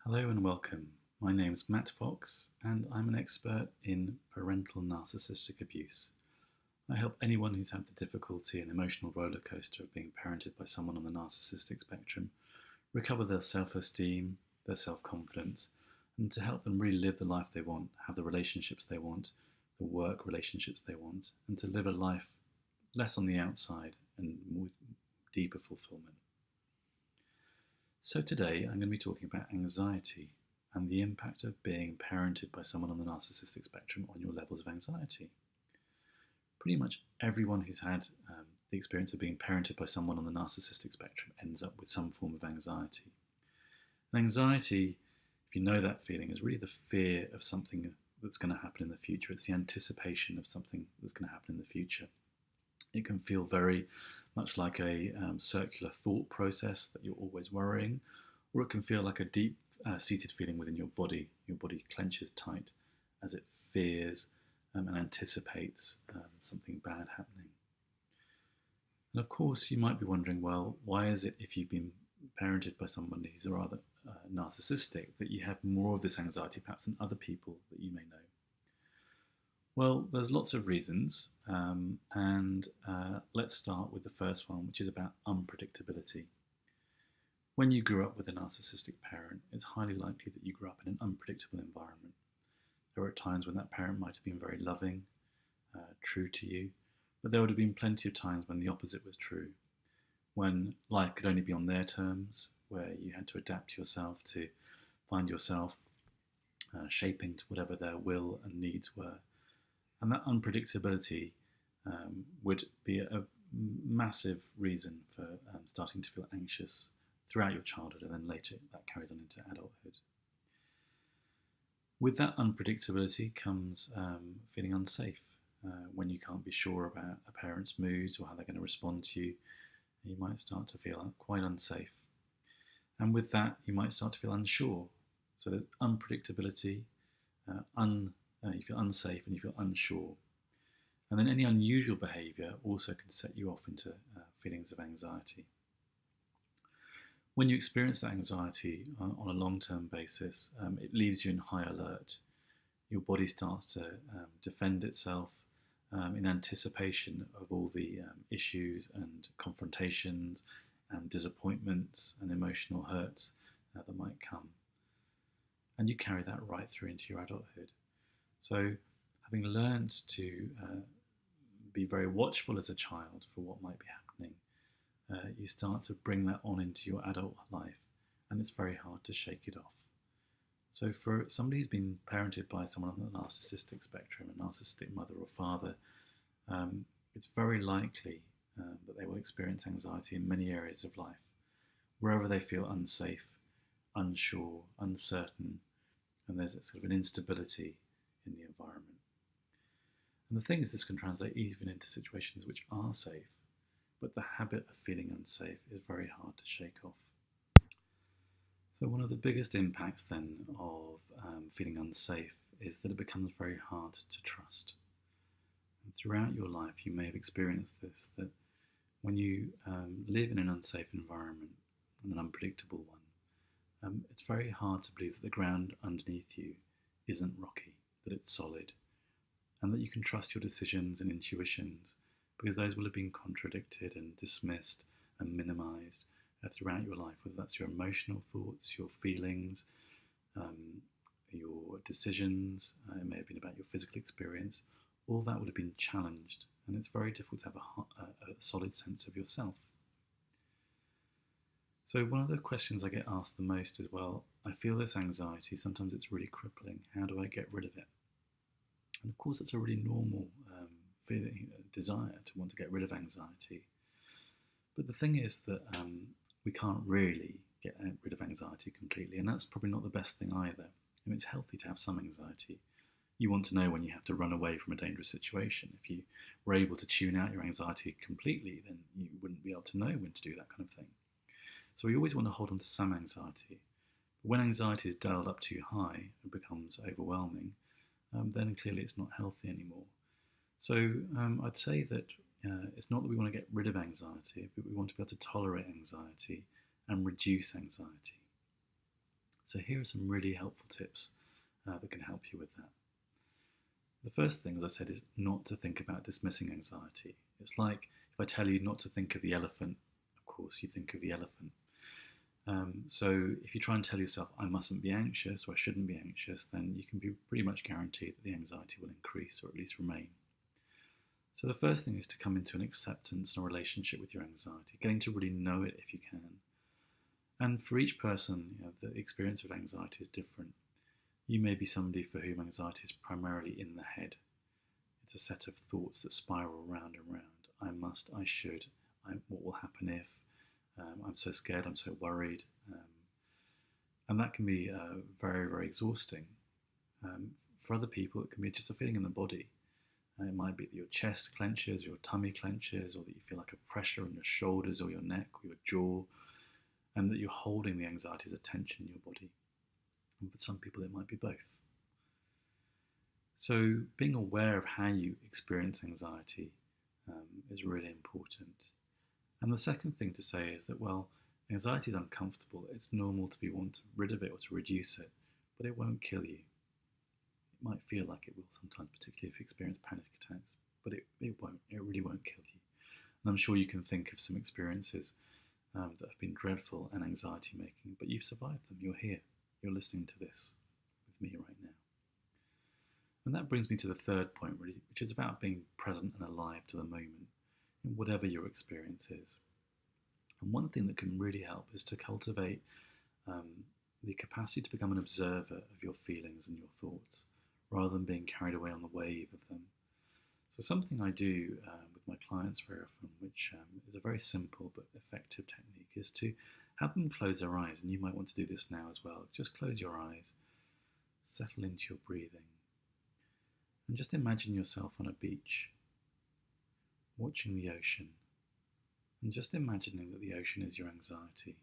Hello and welcome. My name is Matt Fox and I'm an expert in parental narcissistic abuse. I help anyone who's had the difficulty and emotional roller coaster of being parented by someone on the narcissistic spectrum recover their self-esteem, their self-confidence, and to help them really live the life they want, have the relationships they want, the work relationships they want, and to live a life less on the outside and with deeper fulfillment. So today I'm going to be talking about anxiety and the impact of being parented by someone on the narcissistic spectrum on your levels of anxiety. Pretty much everyone who's had the experience of being parented by someone on the narcissistic spectrum ends up with some form of anxiety. And anxiety, if you know that feeling, is really the fear of something that's going to happen in the future. It's the anticipation of something that's going to happen in the future. It can feel very much like a circular thought process that you're always worrying, or it can feel like a deep seated feeling within your body. Your body clenches tight as it fears and anticipates something bad happening. And of course, you might be wondering, well, why is it if you've been parented by someone who's rather narcissistic that you have more of this anxiety perhaps than other people that you may know? Well, there's lots of reasons, and let's start with the first one, which is about unpredictability. When you grew up with a narcissistic parent, it's highly likely that you grew up in an unpredictable environment. There were times when that parent might have been very loving, true to you, but there would have been plenty of times when the opposite was true, when life could only be on their terms, where you had to adapt yourself to find yourself shaping to whatever their will and needs were. And that unpredictability would be a massive reason for starting to feel anxious throughout your childhood, and then later that carries on into adulthood. With that unpredictability comes feeling unsafe. When you can't be sure about a parent's moods or how they're going to respond to you, you might start to feel quite unsafe. And with that, you might start to feel unsure. So there's unpredictability, you feel unsafe and you feel unsure. And then any unusual behaviour also can set you off into feelings of anxiety. When you experience that anxiety on a long-term basis, it leaves you in high alert. Your body starts to defend itself in anticipation of all the issues and confrontations and disappointments and emotional hurts that might come. And you carry that right through into your adulthood. So having learned to be very watchful as a child for what might be happening, you start to bring that on into your adult life, and it's very hard to shake it off. So for somebody who's been parented by someone on the narcissistic spectrum, a narcissistic mother or father, it's very likely that they will experience anxiety in many areas of life, wherever they feel unsafe, unsure, uncertain, and there's a sort of an instability in the environment. And the thing is, this can translate even into situations which are safe, but the habit of feeling unsafe is very hard to shake off. So one of the biggest impacts then of feeling unsafe is that it becomes very hard to trust. And throughout your life you may have experienced this, that when you live in an unsafe environment, and an unpredictable one, it's very hard to believe that the ground underneath you isn't rocky, that it's solid, and that you can trust your decisions and intuitions, because those will have been contradicted and dismissed and minimized throughout your life, whether that's your emotional thoughts, your feelings, your decisions, it may have been about your physical experience, all that would have been challenged, and it's very difficult to have a solid sense of yourself. So one of the questions I get asked the most is, well, I feel this anxiety, sometimes it's really crippling, how do I get rid of it? And of course, it's a really normal feeling, desire to want to get rid of anxiety. But the thing is that we can't really get rid of anxiety completely, and that's probably not the best thing either. I mean, it's healthy to have some anxiety. You want to know when you have to run away from a dangerous situation. If you were able to tune out your anxiety completely, then you wouldn't be able to know when to do that kind of thing. So we always want to hold on to some anxiety. But when anxiety is dialed up too high and becomes overwhelming, then clearly it's not healthy anymore. So I'd say that it's not that we want to get rid of anxiety, but we want to be able to tolerate anxiety and reduce anxiety. So here are some really helpful tips that can help you with that. The first thing, as I said, is not to think about dismissing anxiety. It's like if I tell you not to think of the elephant, of course you think of the elephant. So if you try and tell yourself, I mustn't be anxious or I shouldn't be anxious, then you can be pretty much guaranteed that the anxiety will increase or at least remain. So the first thing is to come into an acceptance and a relationship with your anxiety, getting to really know it if you can. And for each person, the experience of anxiety is different. You may be somebody for whom anxiety is primarily in the head. It's a set of thoughts that spiral round and round. I must, I should, what will happen if, I'm so scared, I'm so worried. And that can be very, very exhausting. For other people, it can be just a feeling in the body. It might be that your chest clenches, your tummy clenches, or that you feel like a pressure on your shoulders or your neck or your jaw, and that you're holding the anxiety as a tension in your body. And for some people, it might be both. So being aware of how you experience anxiety is really important. And the second thing to say is that, well, anxiety is uncomfortable. It's normal to want rid of it or to reduce it, but it won't kill you. It might feel like it will sometimes, particularly if you experience panic attacks, but it won't. It really won't kill you. And I'm sure you can think of some experiences that have been dreadful and anxiety-making, but you've survived them. You're here. You're listening to this with me right now. And that brings me to the third point, really, which is about being present and alive to the moment, in whatever your experience is. And one thing that can really help is to cultivate the capacity to become an observer of your feelings and your thoughts, rather than being carried away on the wave of them. So something I do with my clients very often, which is a very simple but effective technique, is to have them close their eyes, and you might want to do this now as well. Just close your eyes, settle into your breathing, and just imagine yourself on a beach, watching the ocean, and just imagining that the ocean is your anxiety.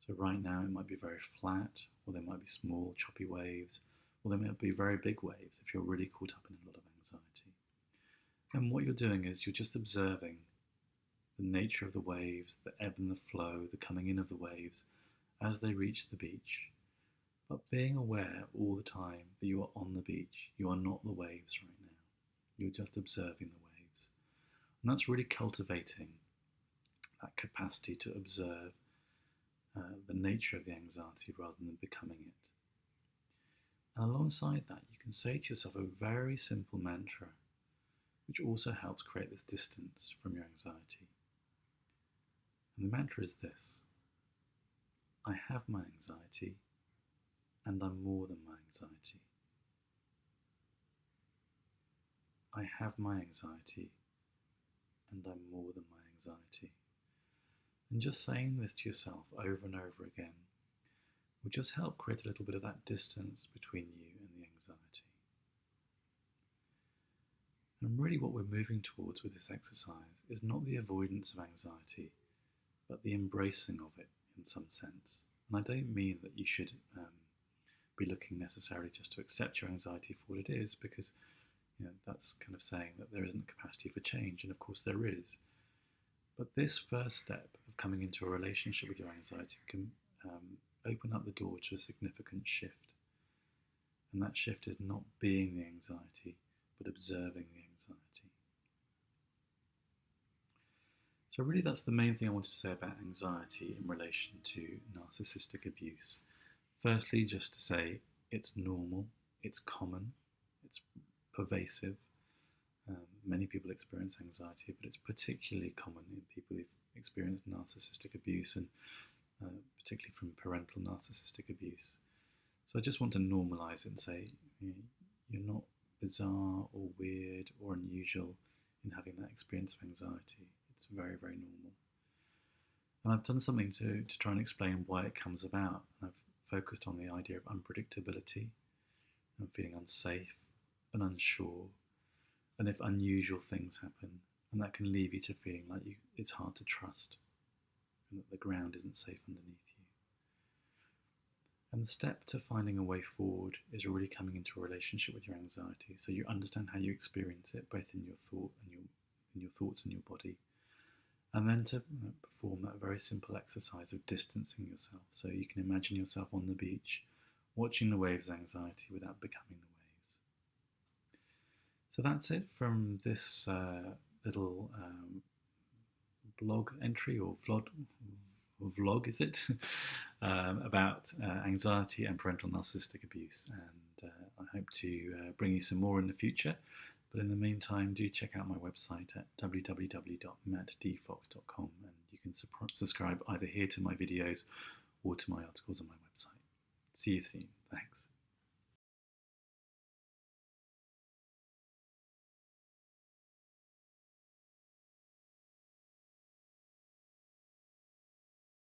So right now it might be very flat, or there might be small choppy waves, or there might be very big waves if you're really caught up in a lot of anxiety. And what you're doing is you're just observing the nature of the waves, the ebb and the flow, the coming in of the waves as they reach the beach, but being aware all the time that you are on the beach. You are not the waves right now. You're just observing the waves. And that's really cultivating that capacity to observe the nature of the anxiety rather than becoming it. And alongside that, you can say to yourself a very simple mantra, which also helps create this distance from your anxiety. And the mantra is this: I have my anxiety, and I'm more than my anxiety. I have my anxiety, and I'm more than my anxiety. And just saying this to yourself over and over again will just help create a little bit of that distance between you and the anxiety. And really what we're moving towards with this exercise is not the avoidance of anxiety, but the embracing of it in some sense. And I don't mean that you should be looking necessarily just to accept your anxiety for what it is, because that's kind of saying that there isn't capacity for change, and of course there is. But this first step of coming into a relationship with your anxiety can open up the door to a significant shift. And that shift is not being the anxiety, but observing the anxiety. So really that's the main thing I wanted to say about anxiety in relation to narcissistic abuse. Firstly, just to say it's normal, it's common, it's pervasive. Many people experience anxiety, but it's particularly common in people who've experienced narcissistic abuse, and particularly from parental narcissistic abuse. So I just want to normalise it and say you're not bizarre or weird or unusual in having that experience of anxiety. It's very, very normal. And I've done something to try and explain why it comes about. And I've focused on the idea of unpredictability and feeling unsafe and unsure, and if unusual things happen, and that can leave you to feeling like it's hard to trust, and that the ground isn't safe underneath you. And the step to finding a way forward is really coming into a relationship with your anxiety, so you understand how you experience it, both in your thoughts and your body, And then to perform that very simple exercise of distancing yourself. So you can imagine yourself on the beach, watching the waves of anxiety without becoming the waves. So that's it from this little blog entry, or vlog is it, about anxiety and parental narcissistic abuse. And I hope to bring you some more in the future. But in the meantime, do check out my website at www.mattdfox.com, and you can subscribe either here to my videos or to my articles on my website. See you soon. Thanks.